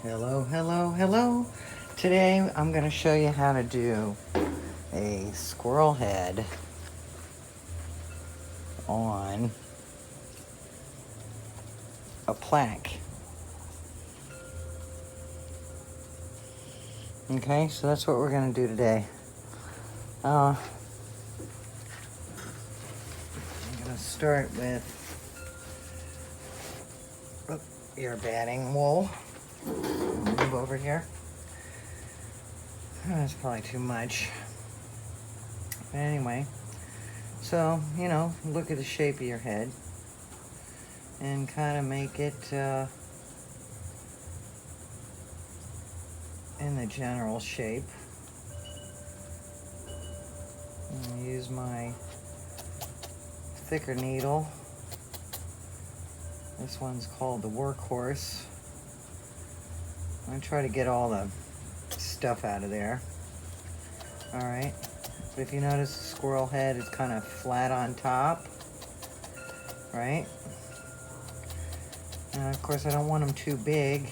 Hello, hello, hello. Today I'm going to show you how to do a squirrel head on a plaque. Okay, so that's what we're going to do today. I'm going to start with your batting wool. Move over here. That's probably too much. But anyway, so, look at the shape of your head and kind of make it in the general shape. I'm going to use my thicker needle. This one's called the workhorse. I'm going to try to get all the stuff out of there. Alright, but if you notice, the squirrel head is kind of flat on top, right? And of course I don't want them too big,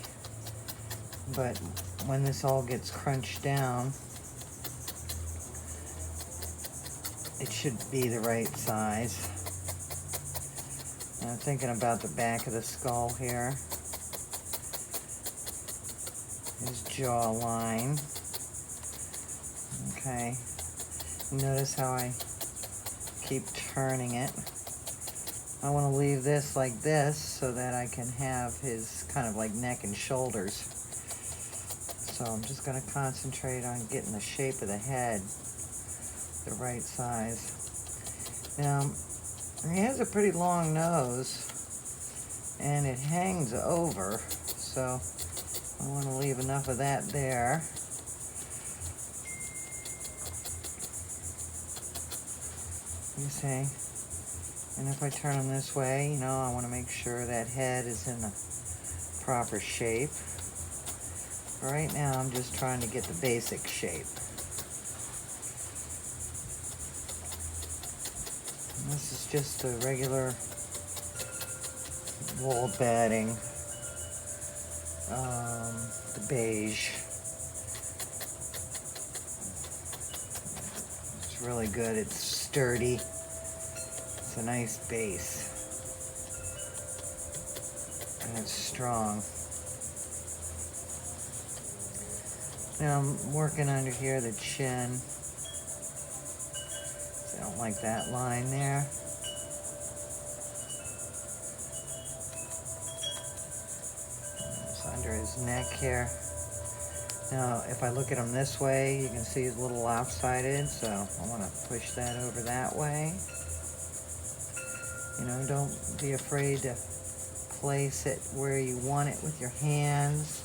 but when this all gets crunched down, it should be the right size. And I'm thinking about the back of the skull here, his jawline. Okay, notice how I keep turning it. I want to leave this like this so that I can have his kind of like neck and shoulders. So I'm just going to concentrate on getting the shape of the head the right size. Now, he has a pretty long nose and it hangs over, so I want to leave enough of that there. You see, and if I turn them this way, I want to make sure that head is in the proper shape. Right now, I'm just trying to get the basic shape. And this is just a regular wool batting, the beige. It's really good. It's sturdy. It's a nice base. And it's strong. Now I'm working under here, the chin. So I don't like that line there. It's under his neck here. Now, if I look at him this way, you can see he's a little lopsided, so I want to push that over that way. Don't be afraid to place it where you want it with your hands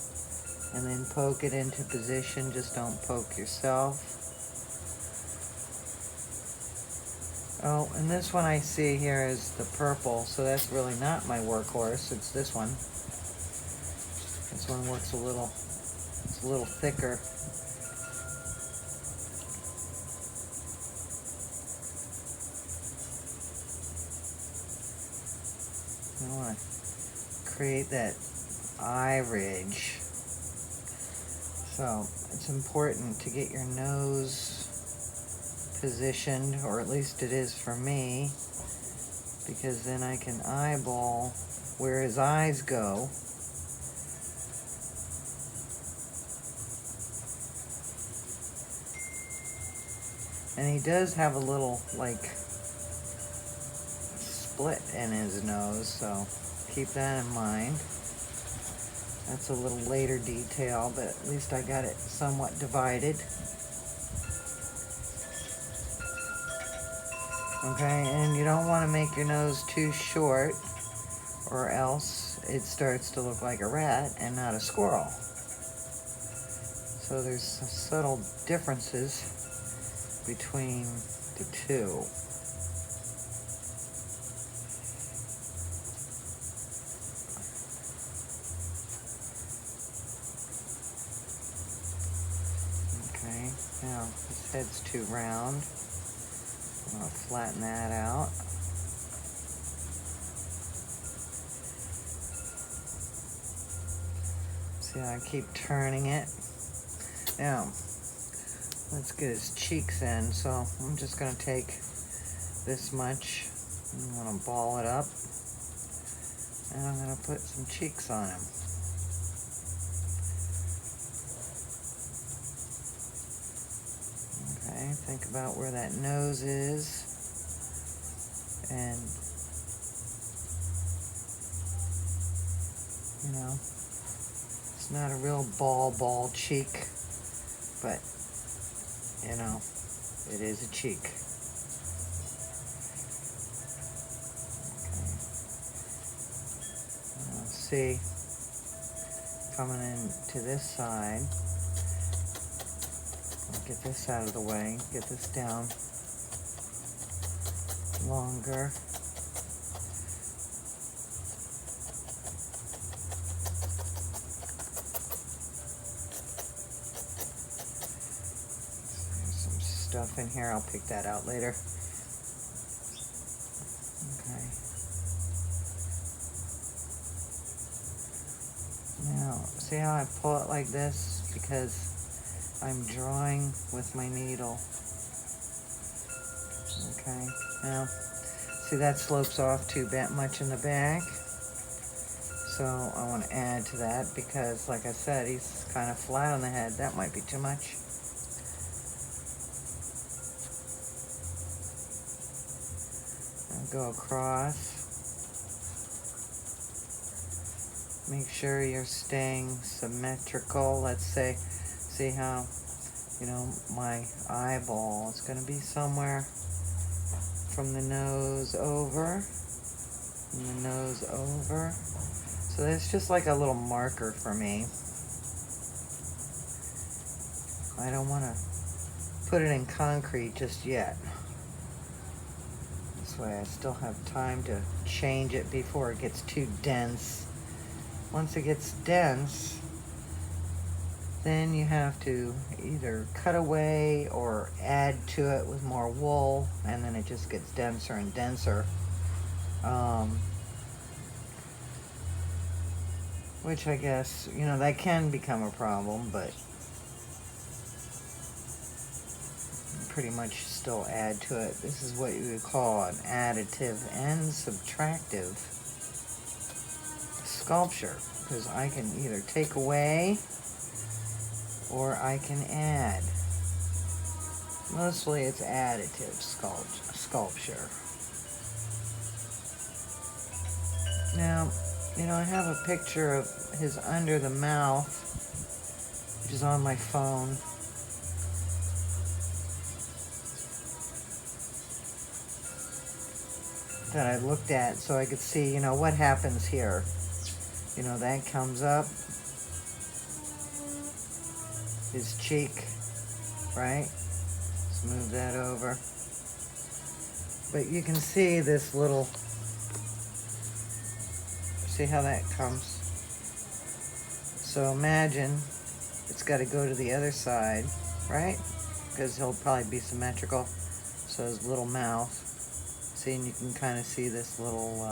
and then poke it into position. Just don't poke yourself. Oh, and this one I see here is the purple, so that's really not my workhorse. It's this one. This one works it's a little thicker. I want to create that eye ridge. So it's important to get your nose positioned, or at least it is for me, because then I can eyeball where his eyes go. And he does have a little, split in his nose, so keep that in mind. That's a little later detail, but at least I got it somewhat divided. Okay, and you don't want to make your nose too short, or else it starts to look like a rat and not a squirrel. So there's subtle differences between the two. Okay, now his head's too round. I'm going to flatten that out. See how I keep turning it? Now, let's get his cheeks in. So I'm just going to take this much. I'm going to ball it up. And I'm going to put some cheeks on him. Okay, think about where that nose is. And, you know, it's not a real ball cheek, but, you know, it is a cheek. Okay. Now, see, coming in to this side, I'll get this out of the way, get this down longer. Stuff in here, I'll pick that out later. Okay. Now, see how I pull it like this? Because I'm drawing with my needle. Okay. Now, see that slopes off too much in the back. So I want to add to that because, like I said, he's kind of flat on the head. That might be too much. Go across. Make sure you're staying symmetrical. Let's say, see how, you know, my eyeball is going to be somewhere from the nose over, from the nose over. So that's just like a little marker for me. I don't want to put it in concrete just yet. This way I still have time to change it before it gets too dense. Once it gets dense, then you have to either cut away or add to it with more wool, and then it just gets denser and denser. Which I guess, you know, that can become a problem, but pretty much still add to it. This is what you would call an additive and subtractive sculpture, because I can either take away or I can add. Mostly it's additive sculpture. Now, you know, I have a picture of his under the mouth, which is on my phone. That I looked at so I could see, you know, what happens here. You know, that comes up. His cheek, right? Let's move that over. But you can see this little, see how that comes? So imagine it's got to go to the other side, right? Because he'll probably be symmetrical. So his little mouth. See, and you can kind of see this little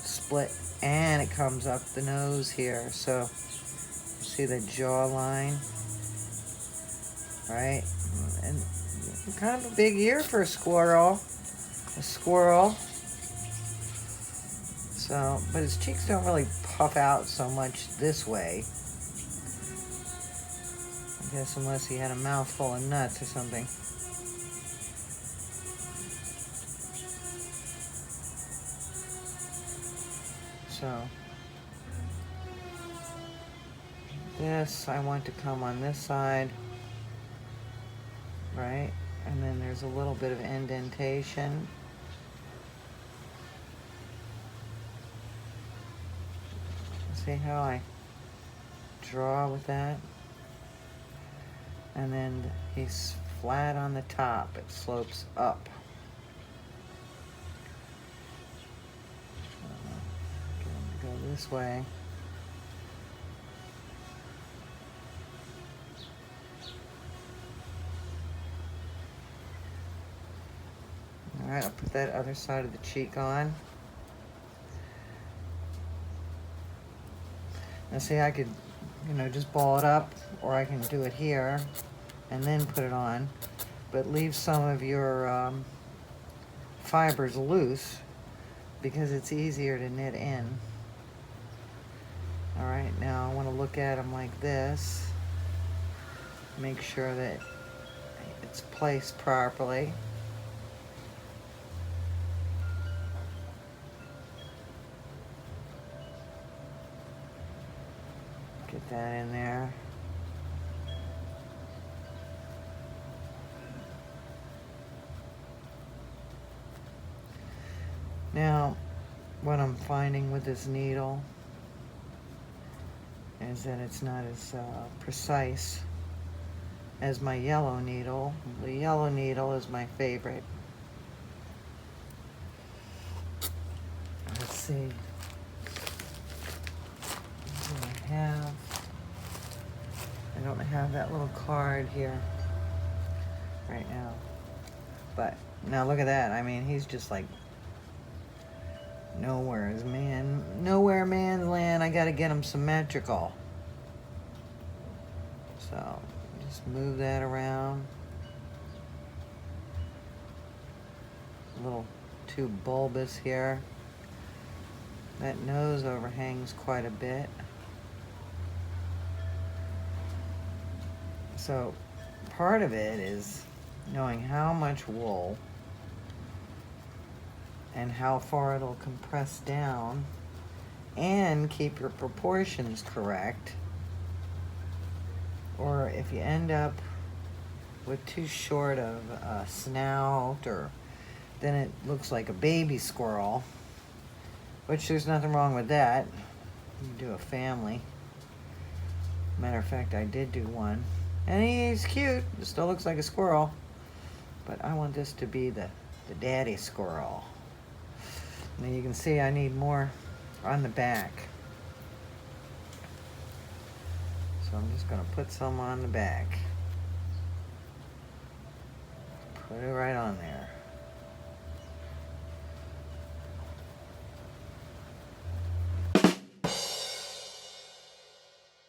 split, and it comes up the nose here. So see the jawline, right? And kind of a big ear for a squirrel. So, but his cheeks don't really puff out so much this way. I guess unless he had a mouthful of nuts or something. So, this, I want to come on this side, right? And then there's a little bit of indentation. See how I draw with that? And then he's flat on the top. It slopes up. Go this way. All right, I'll put that other side of the cheek on. Now see, I could, just ball it up, or I can do it here and then put it on, but leave some of your fibers loose because it's easier to knit in. All right, now I want to look at them like this, make sure that it's placed properly. Get that in there. Now, what I'm finding with this needle is that it's not as precise as my yellow needle. The yellow needle is my favorite. Let's see. I don't have that little card here right now. But now look at that. I mean, he's just like nowhere man's land. I gotta get him symmetrical. So just move that around. A little too bulbous here. That nose overhangs quite a bit. So part of it is knowing how much wool and how far it'll compress down, and keep your proportions correct. Or if you end up with too short of a snout, or then it looks like a baby squirrel, which there's nothing wrong with that. You can do a family. Matter of fact, I did do one. And he's cute. It still looks like a squirrel. But I want this to be the daddy squirrel. Now you can see I need more on the back. So I'm just going to put some on the back. Put it right on there.